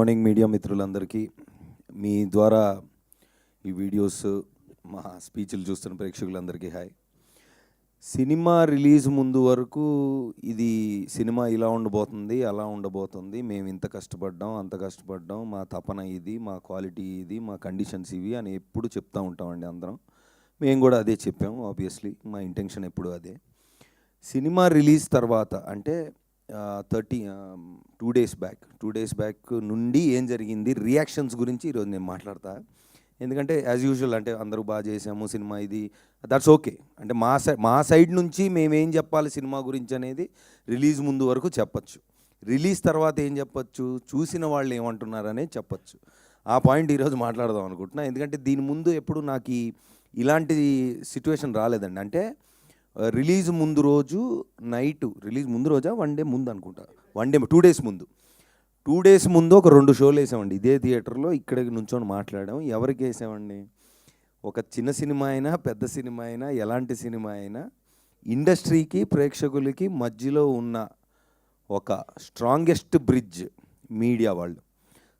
Morning media మిత్రులందరికీ మీ ద్వారా ఈ వీడియోస్ మా స్పీచ్లు చూస్తున్న ప్రేక్షకులందరికీ హాయ్. సినిమా రిలీజ్ ముందు వరకు ఇది సినిమా ఇలా ఉండబోతుంది, అలా ఉండబోతుంది, మేము ఇంత కష్టపడ్డాం, అంత కష్టపడ్డాం, మా తపన ఇది, మా క్వాలిటీ ఇది, మా కండిషన్స్ ఇవి అని ఎప్పుడు చెప్తూ ఉంటామండి అందరం. మేము కూడా అదే చెప్పాము. ఆబ్వియస్లీ మా ఇంటెన్షన్ ఎప్పుడు అదే. సినిమా రిలీజ్ తర్వాత అంటే 2 డేస్ బ్యాక్ నుండి ఏం జరిగింది, రియాక్షన్స్ గురించి ఈరోజు నేను మాట్లాడతా. ఎందుకంటే యాజ్ యూజువల్ అంటే అందరూ బాగా చేసాము సినిమా, ఇది దట్స్ ఓకే. అంటే మా సైడ్ నుంచి మేమేం చెప్పాలి సినిమా గురించి అనేది రిలీజ్ ముందు వరకు చెప్పచ్చు. రిలీజ్ తర్వాత ఏం చెప్పచ్చు, చూసిన వాళ్ళు ఏమంటున్నారనే చెప్పచ్చు. ఆ పాయింట్ ఈరోజు మాట్లాడదాం అనుకుంటున్నా. ఎందుకంటే దీని ముందు ఎప్పుడు నాకు ఇలాంటి సిచ్యువేషన్ రాలేదండి. అంటే రిలీజ్ ముందు రోజు నైటు, రిలీజ్ ముందు రోజా 1 డే ముందు అనుకుంటా, 2 డేస్ ముందు ఒక 2 షోలు వేసామండి ఇదే థియేటర్లో. ఇక్కడికి నుంచొని మాట్లాడాం. ఎవరికి వేసామండి, ఒక చిన్న సినిమా అయినా పెద్ద సినిమా అయినా ఎలాంటి సినిమా అయినా ఇండస్ట్రీకి ప్రేక్షకులకి మధ్యలో ఉన్న ఒక స్ట్రాంగెస్ట్ బ్రిడ్జ్ మీడియా వాళ్ళు.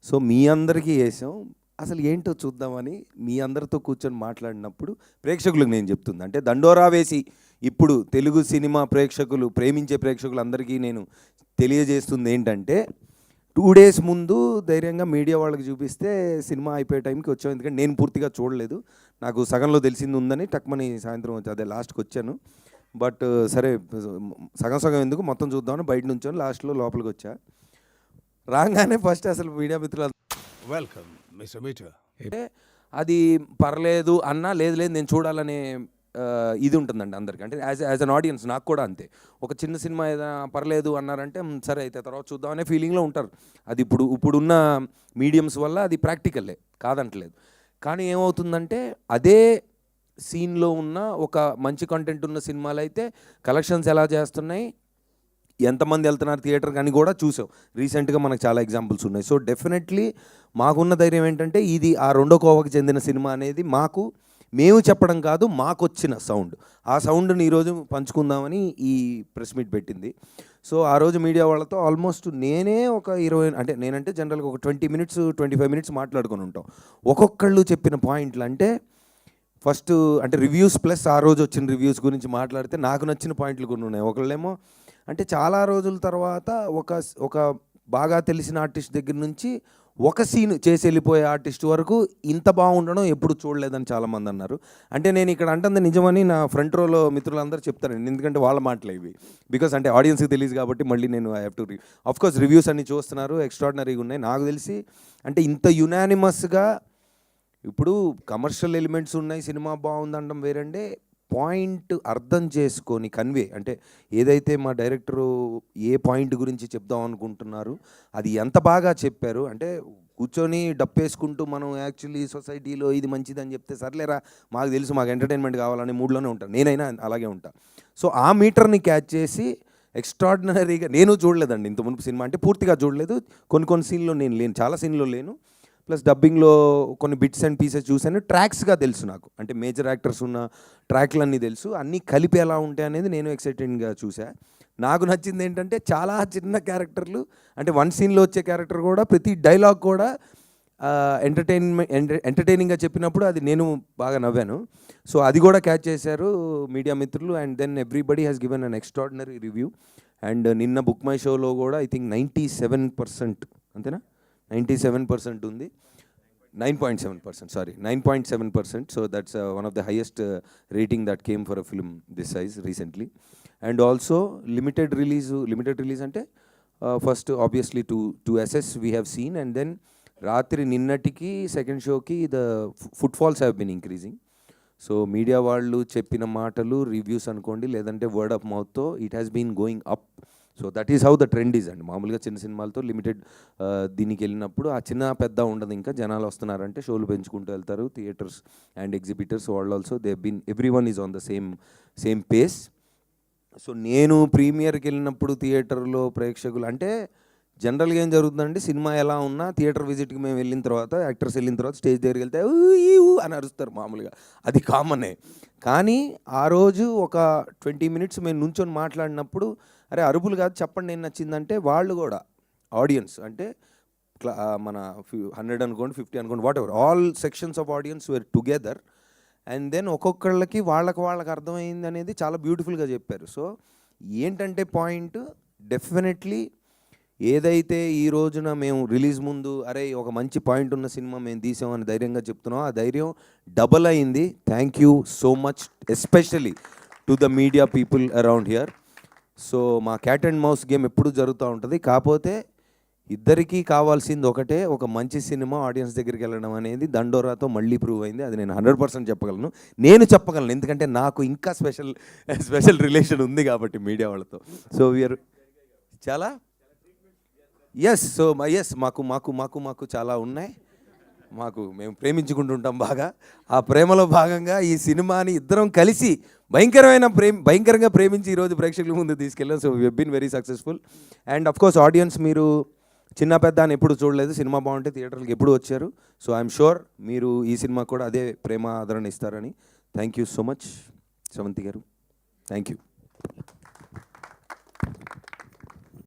సో మీ అందరికీ వేసాం. అసలు ఏంటో చూద్దామని మీ అందరితో కూర్చొని మాట్లాడినప్పుడు ప్రేక్షకులకు నేను చెప్తుంది, అంటే దండోరా వేసి ఇప్పుడు తెలుగు సినిమా ప్రేక్షకులు, ప్రేమించే ప్రేక్షకులు అందరికీ నేను తెలియజేస్తుంది ఏంటంటే 2 డేస్ ముందు ధైర్యంగా మీడియా వాళ్ళకి చూపిస్తే సినిమా అయిపోయే టైంకి వచ్చాం. ఎందుకంటే నేను పూర్తిగా చూడలేదు, నాకు సగంలో తెలిసింది ఉందని టక్మని సాయంత్రం వచ్చి అదే లాస్ట్కి వచ్చాను. బట్ సరే సగం ఎందుకు మొత్తం చూద్దామని బయట నుంచొని లాస్ట్లో లోపలికి వచ్చా. రాగానే ఫస్ట్ అసలు మీడియా మిత్రులు వెల్కమ్ మిస్టర్ మీటర్ అంటే అది పర్లేదు అన్నా, లేదు నేను చూడాలనే ఇది ఉంటుందండి అందరికీ. అంటే యాజ్ అన్ ఆడియన్స్ నాకు కూడా అంతే. ఒక చిన్న సినిమా ఏదైనా పర్లేదు అన్నారంటే సరే అయితే తర్వాత చూద్దాం అనే ఫీలింగ్లో ఉంటారు. అది ఇప్పుడున్న మీడియంస్ వల్ల అది ప్రాక్టికల్లే, కాదంటలేదు. కానీ ఏమవుతుందంటే అదే సీన్లో ఉన్న ఒక మంచి కంటెంట్ ఉన్న సినిమాలు అయితే కలెక్షన్స్ ఎలా చేస్తున్నాయి, ఎంతమంది వెళ్తున్నారు థియేటర్ అని కూడా చూసాం. రీసెంట్గా మనకు చాలా ఎగ్జాంపుల్స్ ఉన్నాయి. సో డెఫినెట్లీ మాకున్న ధైర్యం ఏంటంటే ఇది ఆ రెండో కోవకు చెందిన సినిమా అనేది మేము చెప్పడం కాదు, మాకు వచ్చిన సౌండ్. ఆ సౌండ్ని ఈరోజు పంచుకుందామని ఈ ప్రెస్ మీట్ పెట్టింది. సో ఆ రోజు మీడియా వాళ్ళతో ఆల్మోస్ట్ నేనే ఒక 20, అంటే నేనంటే జనరల్గా ఒక 20 మినిట్స్ 25 మినిట్స్ మాట్లాడుకొని ఉంటాం. ఒక్కొక్కళ్ళు చెప్పిన పాయింట్లు అంటే ఫస్ట్ అంటే రివ్యూస్ ప్లస్ ఆ రోజు వచ్చిన రివ్యూస్ గురించి మాట్లాడితే నాకు నచ్చిన పాయింట్లు కొన్ని ఉన్నాయి. ఒకళ్ళేమో అంటే చాలా రోజుల తర్వాత ఒక బాగా తెలిసిన ఆర్టిస్ట్ దగ్గర నుంచి ఒక సీన్ చేసి వెళ్ళిపోయే ఆర్టిస్ట్ వరకు ఇంత బాగుండడం ఎప్పుడు చూడలేదని చాలామంది అన్నారు. అంటే నేను ఇక్కడ అంటుంది నిజమని నా ఫ్రంట్ రోలో మిత్రులందరూ చెప్తారండి, ఎందుకంటే వాళ్ళ మాటలు ఇవి. బికాస్ అంటే ఆడియన్స్కి తెలియదు కాబట్టి మళ్ళీ నేను I have to of course reviews అన్ని చూస్తున్నారు, ఎక్స్ట్రాడినరీగా ఉన్నాయి. నాకు తెలిసి అంటే ఇంత యునానిమస్గా ఇప్పుడు కమర్షియల్ ఎలిమెంట్స్ ఉన్నాయి, సినిమా బాగుందనడం వేరంటే పాయింట్ అర్థం చేసుకొని కన్వే, అంటే ఏదైతే మా డైరెక్టరు ఏ పాయింట్ గురించి చెప్దాం అనుకుంటున్నారు అది ఎంత బాగా చెప్పారు. అంటే కూర్చొని డప్పేసుకుంటూ మనం యాక్చువల్లీ సొసైటీలో ఇది మంచిదని చెప్తే సర్లేరా మాకు తెలుసు, మాకు ఎంటర్టైన్మెంట్ కావాలనే మూడ్లోనే ఉంటాను, నేనైనా అలాగే ఉంటాను. సో ఆ మీటర్ని క్యాచ్ చేసి ఎక్స్ట్రాడినరీగా, నేను చూడలేదండి ఇంత మునుపు సినిమా, అంటే పూర్తిగా చూడలేదు, కొన్ని సీన్లో నేను లేను, చాలా సీన్లో లేను. ప్లస్ డబ్బింగ్లో కొన్ని బిట్స్ అండ్ పీసెస్ చూశాను. ట్రాక్స్గా తెలుసు నాకు, అంటే మేజర్ యాక్టర్స్ ఉన్న ట్రాక్లన్నీ తెలుసు, అన్నీ కలిపి ఎలా ఉంటాయి అనేది నేను ఎక్సైటెడ్గా చూసా. నాకు నచ్చింది ఏంటంటే చాలా చిన్న క్యారెక్టర్లు, అంటే 1 సీన్లో వచ్చే క్యారెక్టర్ కూడా ప్రతి డైలాగ్ కూడా ఎంటర్టైనింగ్గా చెప్పినప్పుడు అది నేను బాగా నవ్వాను. సో అది కూడా క్యాచ్ చేశారు మీడియా మిత్రులు. And then everybody has given an extraordinary review. And నిన్న బుక్ మై షోలో కూడా ఐ థింక్ 97%, అంతేనా, 97% ఉంది, 9.7%, sorry, 9.7%. So that's one of the highest rating that came for a film this size recently. And also limited release ante first obviously to assess we have seen, and then రాత్రి నిన్నటికి second షోకి the footfalls have been increasing. So media వాళ్ళు చెప్పిన మాటలు reviews అనుకోండి, లేదంటే word of మౌత్తో it has been going up. So that is how the trend is అండి. మామూలుగా చిన్న సినిమాలతో లిమిటెడ్ దీనికి వెళ్ళినప్పుడు ఆ చిన్న పెద్ద ఉండదు, ఇంకా జనాలు వస్తున్నారంటే షోలు పెంచుకుంటూ వెళ్తారు. థియేటర్స్ అండ్ ఎగ్జిబిటర్స్ వాళ్ళు also they been every one is on the same pace. So నేను ప్రీమియర్కి వెళ్ళినప్పుడు థియేటర్లో ప్రేక్షకులు అంటే జనరల్గా ఏం జరుగుతుందంటే సినిమా ఎలా ఉన్నా థియేటర్ విజిట్కి మేము వెళ్ళిన తర్వాత, యాక్టర్స్ వెళ్ళిన తర్వాత స్టేజ్ దగ్గరికి వెళ్తే అని అరుస్తారు మామూలుగా, అది కామనే. కానీ ఆ రోజు ఒక 20 మినిట్స్ మేము నుంచొని మాట్లాడినప్పుడు అరే అరుపులు కాదు చెప్పండి ఏం నచ్చిందంటే వాళ్ళు కూడా ఆడియన్స్ అంటే మన 100 అనుకోండి, 50 అనుకోండి, whatever, all sections of audience were together. And then ఒక్కొక్కళ్ళకి వాళ్ళకి అర్థమైంది అనేది చాలా బ్యూటిఫుల్గా చెప్పారు. సో ఏంటంటే పాయింట్, డెఫినెట్లీ ఏదైతే ఈ రోజున మేము రిలీజ్ ముందు అరే ఒక మంచి పాయింట్ ఉన్న సినిమా మేము తీసామని ధైర్యంగా చెప్తున్నాం, ఆ ధైర్యం డబల్ అయింది. Thank you so much, especially to the media people around here. So మా క్యాట్ అండ్ మౌస్ గేమ్ ఎప్పుడు జరుగుతూ ఉంటుంది, కాకపోతే ఇద్దరికీ కావాల్సింది ఒకటే, ఒక మంచి సినిమా ఆడియన్స్ దగ్గరికి వెళ్ళడం అనేది దండోరాతో మళ్ళీ ప్రూవ్ అయింది. అది నేను 100% చెప్పగలను, ఎందుకంటే నాకు ఇంకా స్పెషల్ రిలేషన్ ఉంది కాబట్టి మీడియా వాళ్ళతో. సో వీఆర్ చాలా మాకు చాలా ఉన్నాయి. మేము ప్రేమించుకుంటుంటాం బాగా. ఆ ప్రేమలో భాగంగా ఈ సినిమాని ఇద్దరం కలిసి భయంకరంగా ప్రేమించి ఈరోజు ప్రేక్షకుల ముందు తీసుకెళ్ళాం. So we have been very successful. And of course audience, మీరు చిన్న పెద్ద అని ఎప్పుడు చూడలేదు, సినిమా బాగుంటే థియేటర్కి ఎప్పుడు వచ్చారు. సో ఐఎమ్ షూర్ మీరు ఈ సినిమా కూడా అదే ప్రేమ ఆదరణ ఇస్తారని. Thank you so much Sravanthi గారు, థ్యాంక్ యూ.